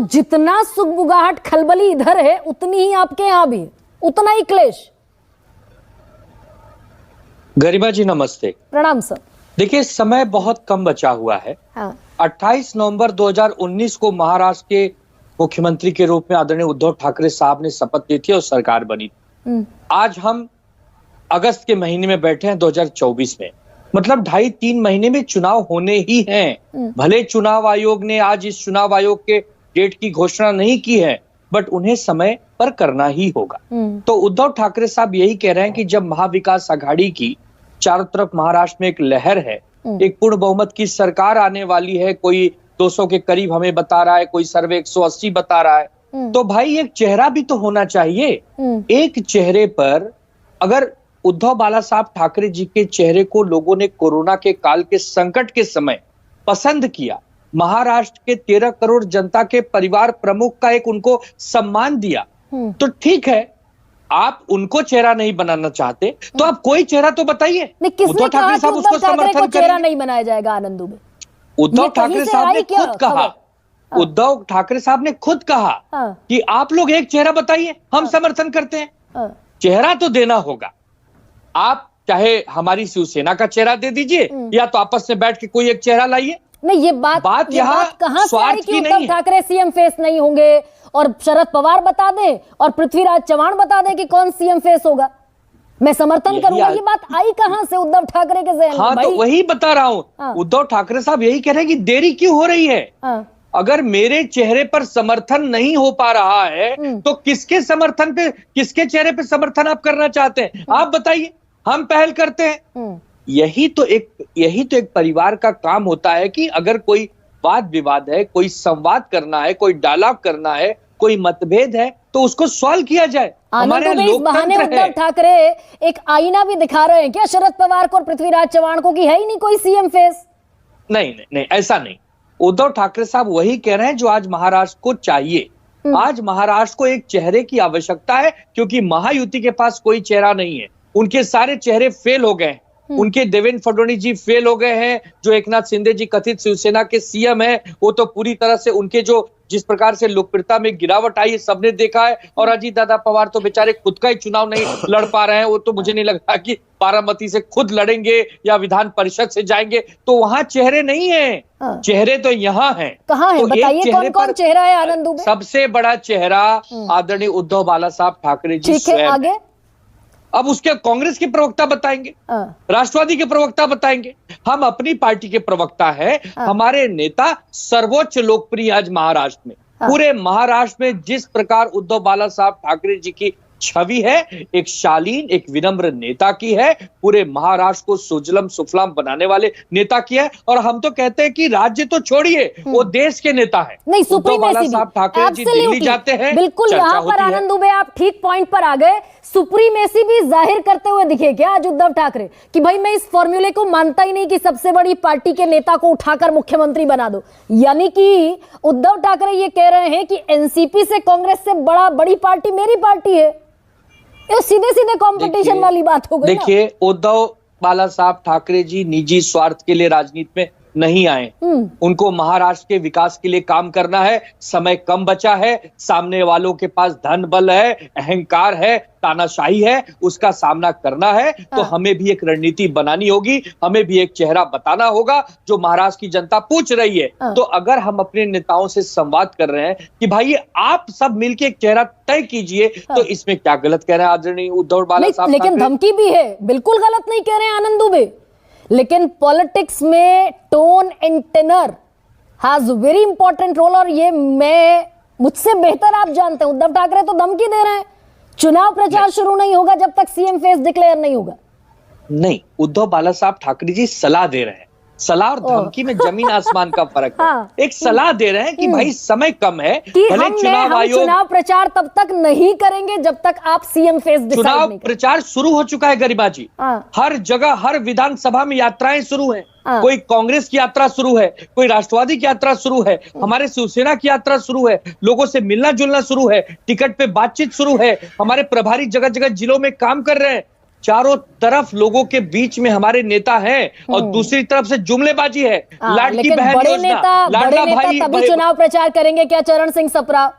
जितना सुगबुगाहट खलबली इधर है उतनी ही आपके यहाँ भी है, उतना ही क्लेश। गरिमा जी नमस्ते। प्रणाम सर। देखिए समय बहुत कम बचा हुआ है। हाँ। 28 नवंबर 2019 को महाराष्ट्र के मुख्यमंत्री के रूप में आदरणीय उद्धव ठाकरे साहब ने शपथ ली थी और सरकार बनी थी। आज हम अगस्त के महीने में बैठे हैं 2024 में, मतलब 2.5-3 महीने में चुनाव होने ही हैं। भले चुनाव आयोग ने आज इस चुनाव आयोग के डेट की घोषणा नहीं की है, बट उन्हें समय पर करना ही होगा। तो उद्धव ठाकरे साहब यही कह रहे हैं कि जब महाविकास आघाड़ी की चारों तरफ महाराष्ट्र में एक लहर है, एक पूर्ण बहुमत की सरकार आने वाली है, कोई 200 के करीब हमें बता रहा है, कोई सर्वे 180 बता रहा है, तो भाई एक चेहरा भी तो होना चाहिए। एक चेहरे पर अगर उद्धव बाला साहब ठाकरे जी के चेहरे को लोगों ने कोरोना के काल के संकट के समय पसंद किया, महाराष्ट्र के 13 करोड़ जनता के परिवार प्रमुख का एक उनको सम्मान दिया, तो ठीक है। आप उनको चेहरा नहीं बनाना चाहते तो आप कोई चेहरा तो बताइए। उद्धव ठाकरे साहब उसको समर्थन चेहरा नहीं बनाया जाएगा आनंद दुबे। उद्धव ठाकरे साहब ने खुद कहा, उद्धव ठाकरे साहब ने खुद कहा कि आप लोग एक चेहरा बताइए, हम समर्थन करते हैं। चेहरा तो देना होगा। आप चाहे हमारी शिवसेना का चेहरा दे दीजिए या तो आपस में बैठ के कोई एक चेहरा लाइए। नहीं, ये बात यहाँ कहां से आई कि उद्धव ठाकरे सीएम फेस नहीं होंगे और शरद पवार बता दें और पृथ्वीराज चव्हाण बता दें कि कौन सीएम फेस होगा, मैं समर्थन करूंगा। ये बात आई कहां से उद्धव ठाकरे के जहन में? हाँ, तो वही बता रहा हूं। उद्धव ठाकरे साहब यही कह रहे हैं कि देरी क्यों हो रही है। अगर मेरे चेहरे पर समर्थन नहीं हो पा रहा है तो किसके समर्थन पे, किसके चेहरे पे समर्थन आप करना चाहते हैं? आप बताइए, हम पहल करते हैं। यही तो एक परिवार का काम होता है कि अगर कोई वाद विवाद है, कोई संवाद करना है, कोई डायलॉग करना है, कोई मतभेद है, तो उसको सॉल्व किया जाए। हमारे इस बहाने उद्धव ठाकरे एक आईना भी दिखा रहे हैं क्या शरद पवार को और पृथ्वीराज चव्हाण को कि है ही नहीं कोई सीएम फेस? नहीं, ऐसा नहीं। उद्धव ठाकरे साहब वही कह रहे हैं जो आज महाराष्ट्र को चाहिए। आज महाराष्ट्र को एक चेहरे की आवश्यकता है, क्योंकि महायुति के पास कोई चेहरा नहीं है। उनके सारे चेहरे फेल हो गए। उनके देवेंद्र फडणवीस जी फेल हो गए हैं, जो एकनाथ शिंदे जी कथित शिवसेना के सीएम है, वो तो पूरी तरह से उनके जो जिस प्रकार से लोकप्रियता में गिरावट आई सबने देखा है। और अजीत दादा पवार तो बेचारे खुद का ही चुनाव नहीं लड़ पा रहे हैं। वो तो मुझे नहीं लगता कि बारामती से खुद लड़ेंगे या विधान परिषद से जाएंगे। तो वहां चेहरे नहीं है, चेहरे तो यहाँ हैं। कहाँ है बताइए, कौन कौन चेहरा है आनंद दुबे? सबसे बड़ा चेहरा आदरणीय उद्धव बाला साहब ठाकरे जी स्वयं। आगे अब उसके कांग्रेस के प्रवक्ता बताएंगे, राष्ट्रवादी के प्रवक्ता बताएंगे, हम अपनी पार्टी के प्रवक्ता है। हमारे नेता सर्वोच्च लोकप्रिय आज महाराष्ट्र में, पूरे महाराष्ट्र में जिस प्रकार उद्धव बाला साहब ठाकरे जी की छवि है, एक शालीन, एक विनम्र नेता की है, पूरे महाराष्ट्र को सुजलम सुफलाम बनाने वाले नेता की है। और हम तो कहते हैं कि राज्य तो छोड़िए, वो देश के नेता है। नहीं, सुप्रीमेसी साहब ठाकरे जी दिल्ली जाते हैं, बिल्कुल यहाँ पर आनंद दुबे आप ठीक पॉइंट पर आ गए। सुप्रीमेसी भी जाहिर करते हुए दिखे क्या आज उद्धव ठाकरे कि भाई मैं इस फॉर्मूले को मानता ही नहीं कि सबसे बड़ी पार्टी के नेता को उठाकर मुख्यमंत्री बना दो। यानी कि उद्धव ठाकरे ये कह रहे हैं कि एनसीपी से, कांग्रेस से बड़ी पार्टी मेरी पार्टी है। ये सीधे सीधे कंपटीशन वाली बात हो गई। देखिए, उद्धव बाला साहब ठाकरे जी निजी स्वार्थ के लिए राजनीति में नहीं आए। उनको महाराष्ट्र के विकास के लिए काम करना है। समय कम बचा है, सामने वालों के पास धन बल है, अहंकार है, तानाशाही है, उसका सामना करना है। तो हमें भी एक रणनीति बनानी होगी, हमें भी एक चेहरा बताना होगा जो महाराष्ट्र की जनता पूछ रही है। तो अगर हम अपने नेताओं से संवाद कर रहे हैं कि भाई आप सब मिलके एक चेहरा तय कीजिए, तो इसमें क्या गलत कह रहे हैं आदरणीय उद्धव बाला साहब? लेकिन धमकी भी है, बिल्कुल गलत नहीं कह रहे हैं आनंद दुबे, लेकिन पॉलिटिक्स में tone and tenor has very important role. और ये मुझसे बेहतर आप जानते हैं, उद्धव ठाकरे तो धमकी दे रहे हैं चुनाव प्रचार शुरू नहीं होगा जब तक सीएम फेस डिक्लेयर नहीं होगा। नहीं, उद्धव बाला साहब ठाकरे जी सलाह दे रहे हैं। सलाह और धमकी में जमीन आसमान का फर्क है। एक सलाह दे रहे हैं कि भाई समय कम है, भले चुनाव आयोग चुनाव प्रचार तब तक नहीं करेंगे जब तक आप सीएम फेस डिसाइड नहीं करेंगे। चुनाव प्रचार शुरू हो चुका है गरिमा जी, हर जगह हर विधानसभा में यात्राएं शुरू हैं। कोई कांग्रेस की यात्रा शुरू है, कोई राष्ट्रवादी की यात्रा शुरू है, हमारे शिवसेना की यात्रा शुरू है, लोगों से मिलना जुलना शुरू है, टिकट पे बातचीत शुरू है, हमारे प्रभारी जगह जगह जिलों में काम कर रहे हैं। चारों तरफ लोगों के बीच में हमारे नेता हैं और दूसरी तरफ से जुमलेबाजी है। लाडली लेकिन बहन बड़े योजना, नेता लाडला भाई तभी चुनाव प्रचार करेंगे क्या? चरण सिंह सप्रा